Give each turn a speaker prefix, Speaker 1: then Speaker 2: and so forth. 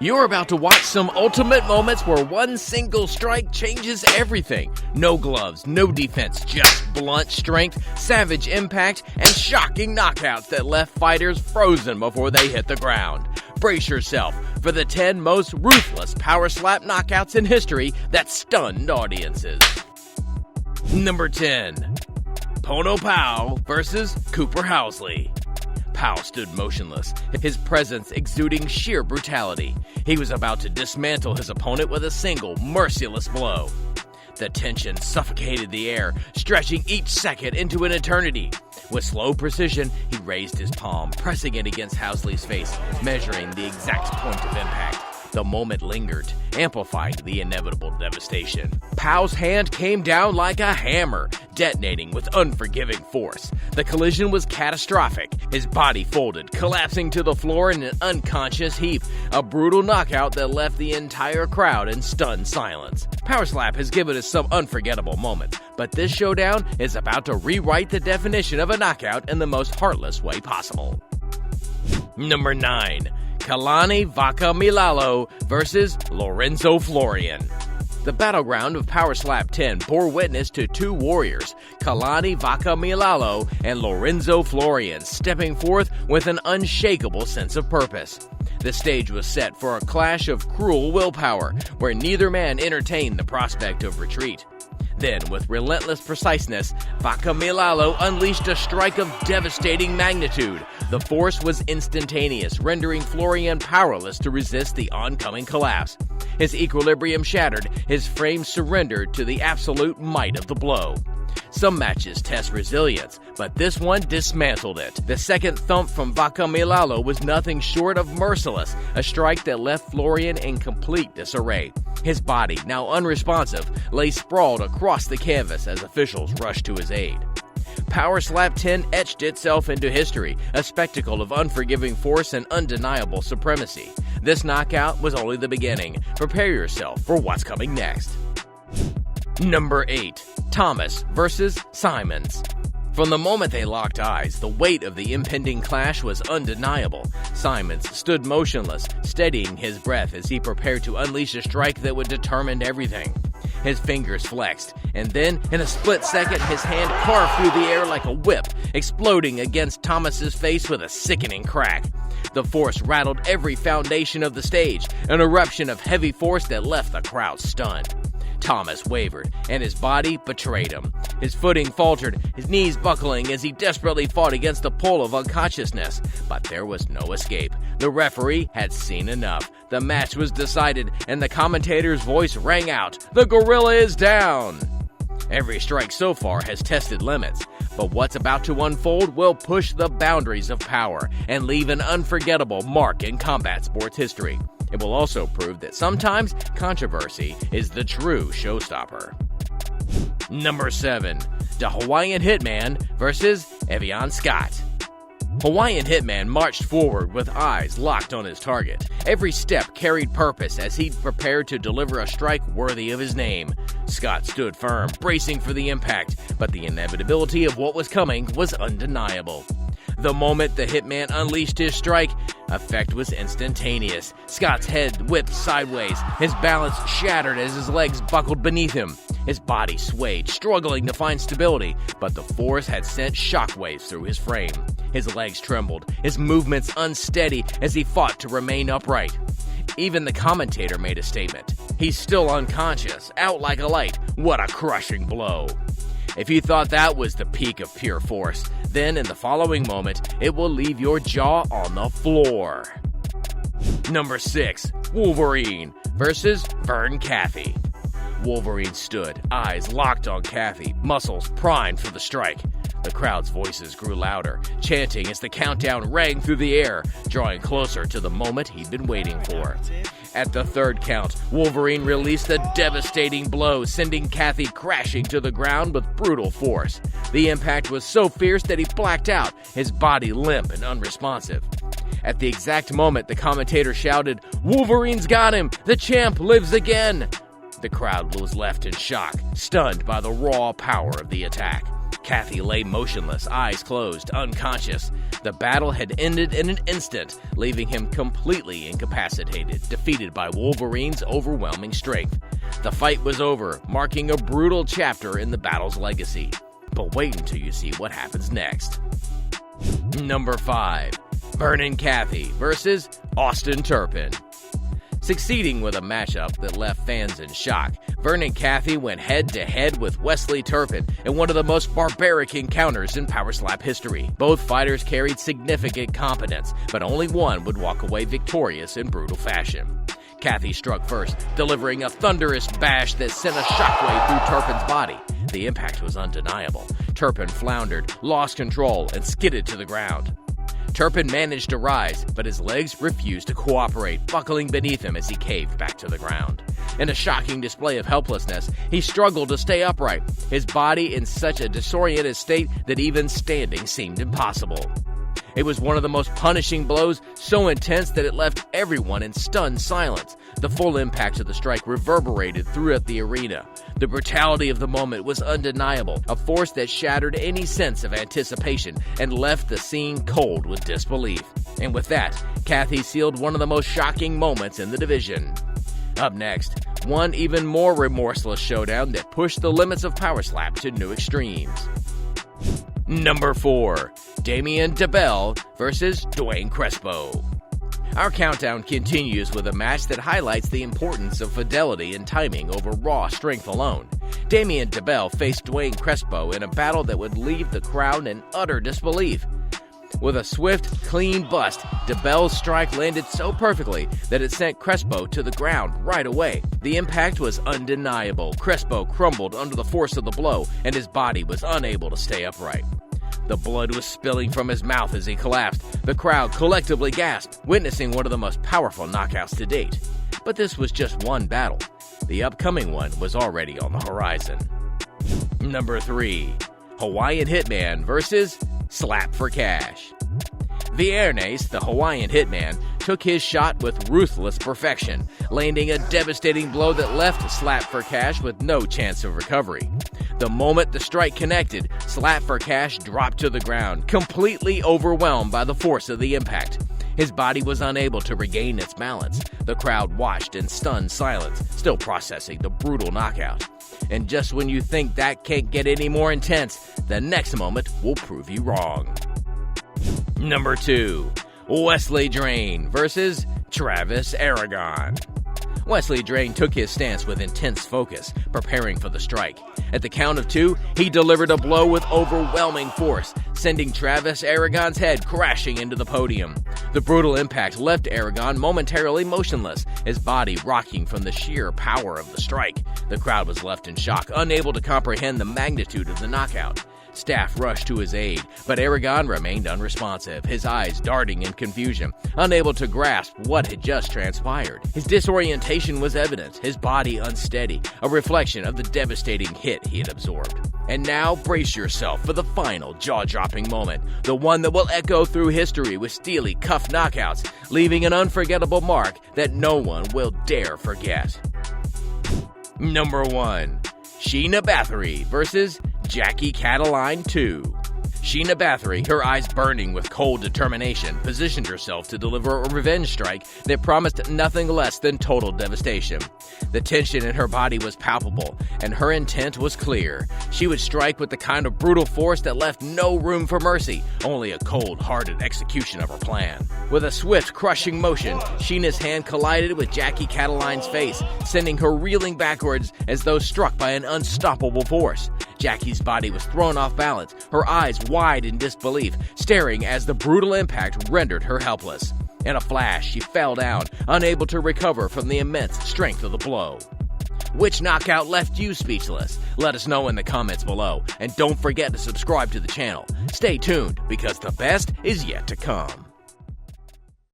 Speaker 1: You're about to watch some ultimate moments where one single strike changes everything. No gloves, no defense, just blunt strength, savage impact, and shocking knockouts that left fighters frozen before they hit the ground. Brace yourself for the 10 most ruthless power slap knockouts in history that stunned audiences. Number 10. Pono Pao versus Cooper Housley. Pao stood motionless, his presence exuding sheer brutality. He was about to dismantle his opponent with a single, merciless blow. The tension suffocated the air, stretching each second into an eternity. With slow precision, he raised his palm, pressing it against Housley's face, measuring the exact point of impact. The moment lingered, amplifying the inevitable devastation. Pao's hand came down like a hammer, detonating with unforgiving force. The collision was catastrophic. His body folded, collapsing to the floor in an unconscious heap, a brutal knockout that left the entire crowd in stunned silence. Power Slap has given us some unforgettable moments, but this showdown is about to rewrite the definition of a knockout in the most heartless way possible. Number 9. Kalani Vaca Milalo versus Lorenzo Florian. The battleground of Power Slap 10 bore witness to two warriors, Kalani Vaca Milalo and Lorenzo Florian, stepping forth with an unshakable sense of purpose. The stage was set for a clash of cruel willpower, where neither man entertained the prospect of retreat. Then, with relentless preciseness, Vaca Milalo unleashed a strike of devastating magnitude. The force was instantaneous, rendering Florian powerless to resist the oncoming collapse. His equilibrium shattered, his frame surrendered to the absolute might of the blow. Some matches test resilience, but this one dismantled it. The second thump from Vaca Milalo was nothing short of merciless, a strike that left Florian in complete disarray. His body, now unresponsive, lay sprawled across the canvas as officials rushed to his aid. Power Slap 10 etched itself into history, a spectacle of unforgiving force and undeniable supremacy. This knockout was only the beginning. Prepare yourself for what's coming next. Number 8. Thomas versus Simons. From the moment they locked eyes, the weight of the impending clash was undeniable. Simons stood motionless, steadying his breath as he prepared to unleash a strike that would determine everything. His fingers flexed, and then, in a split second, his hand carved through the air like a whip, exploding against Thomas's face with a sickening crack. The force rattled every foundation of the stage, an eruption of heavy force that left the crowd stunned. Thomas wavered, and his body betrayed him. His footing faltered, his knees buckling as he desperately fought against the pull of unconsciousness. But there was no escape. The referee had seen enough. The match was decided, and the commentator's voice rang out, "The gorilla is down!" Every strike so far has tested limits, but what's about to unfold will push the boundaries of power and leave an unforgettable mark in combat sports history. It will also prove that sometimes controversy is the true showstopper. Number 7. The Hawaiian Hitman versus Evian Scott. Hawaiian Hitman marched forward with eyes locked on his target. Every step carried purpose as he prepared to deliver a strike worthy of his name. Scott stood firm, bracing for the impact, but the inevitability of what was coming was undeniable. The moment the Hitman unleashed his strike, effect was instantaneous. Scott's head whipped sideways, his balance shattered as his legs buckled beneath him. His body swayed, struggling to find stability, but the force had sent shockwaves through his frame. His legs trembled, his movements unsteady as he fought to remain upright. Even the commentator made a statement. "He's still unconscious, out like a light. What a crushing blow." If you thought that was the peak of pure force, then in the following moment, it will leave your jaw on the floor. Number 6. Wolverine versus Vern Cathy. Wolverine stood, eyes locked on Cathy, muscles primed for the strike. The crowd's voices grew louder, chanting as the countdown rang through the air, drawing closer to the moment he'd been waiting for. At the third count, Wolverine released a devastating blow, sending Cathy crashing to the ground with brutal force. The impact was so fierce that he blacked out, his body limp and unresponsive. At the exact moment, the commentator shouted, "Wolverine's got him! The champ lives again!" The crowd was left in shock, stunned by the raw power of the attack. Kathy lay motionless, eyes closed, unconscious. The battle had ended in an instant, leaving him completely incapacitated, defeated by Wolverine's overwhelming strength. The fight was over, marking a brutal chapter in the battle's legacy. But wait until you see what happens next. Number 5. Vernon Cathy versus Austin Turpin. Succeeding with a matchup that left fans in shock, Vernon Cathy went head-to-head with Wesley Turpin in one of the most barbaric encounters in Power Slap history. Both fighters carried significant competence, but only one would walk away victorious in brutal fashion. Cathy struck first, delivering a thunderous bash that sent a shockwave through Turpin's body. The impact was undeniable. Turpin floundered, lost control, and skidded to the ground. Turpin managed to rise, but his legs refused to cooperate, buckling beneath him as he caved back to the ground. In a shocking display of helplessness, he struggled to stay upright, his body in such a disoriented state that even standing seemed impossible. It was one of the most punishing blows, so intense that it left everyone in stunned silence. The full impact of the strike reverberated throughout the arena. The brutality of the moment was undeniable, a force that shattered any sense of anticipation and left the scene cold with disbelief. And with that, Cathy sealed one of the most shocking moments in the division. Up next, one even more remorseless showdown that pushed the limits of Power Slap to new extremes. Number 4. Damien DeBell versus Dwayne Crespo. Our countdown continues with a match that highlights the importance of fidelity and timing over raw strength alone. Damien DeBell faced Dwayne Crespo in a battle that would leave the crowd in utter disbelief. With a swift, clean bust, DeBell's strike landed so perfectly that it sent Crespo to the ground right away. The impact was undeniable. Crespo crumbled under the force of the blow, and his body was unable to stay upright. The blood was spilling from his mouth as he collapsed. The crowd collectively gasped, witnessing one of the most powerful knockouts to date. But this was just one battle. The upcoming one was already on the horizon. Number 3. Hawaiian Hitman versus Slap for Cash. Viernes, the Hawaiian Hitman, took his shot with ruthless perfection, landing a devastating blow that left Slap for Cash with no chance of recovery. The moment the strike connected, Slap for Cash dropped to the ground, completely overwhelmed by the force of the impact. His body was unable to regain its balance. The crowd watched in stunned silence, still processing the brutal knockout. And just when you think that can't get any more intense, the next moment will prove you wrong. Number 2. Wesley Drain versus Travis Aragon. Wesley Drain took his stance with intense focus, preparing for the strike. At the count of 2, he delivered a blow with overwhelming force, sending Travis Aragon's head crashing into the podium. The brutal impact left Aragon momentarily motionless, his body rocking from the sheer power of the strike. The crowd was left in shock, unable to comprehend the magnitude of the knockout. Staff rushed to his aid, but Aragon remained unresponsive, his eyes darting in confusion, unable to grasp what had just transpired. His disorientation was evident, his body unsteady, a reflection of the devastating hit he had absorbed. And now brace yourself for the final jaw-dropping moment, the one that will echo through history with steely cuff knockouts, leaving an unforgettable mark that no one will dare forget. Number 1. Sheena Bathory versus Jackie Cataline 2. Sheena Bathory, her eyes burning with cold determination, positioned herself to deliver a revenge strike that promised nothing less than total devastation. The tension in her body was palpable, and her intent was clear. She would strike with the kind of brutal force that left no room for mercy, only a cold-hearted execution of her plan. With a swift, crushing motion, Sheena's hand collided with Jackie Cataline's face, sending her reeling backwards as though struck by an unstoppable force. Jackie's body was thrown off balance, her eyes wide in disbelief, staring as the brutal impact rendered her helpless. In a flash, she fell down, unable to recover from the immense strength of the blow. Which knockout left you speechless? Let us know in the comments below, and don't forget to subscribe to the channel. Stay tuned, because the best is yet to come.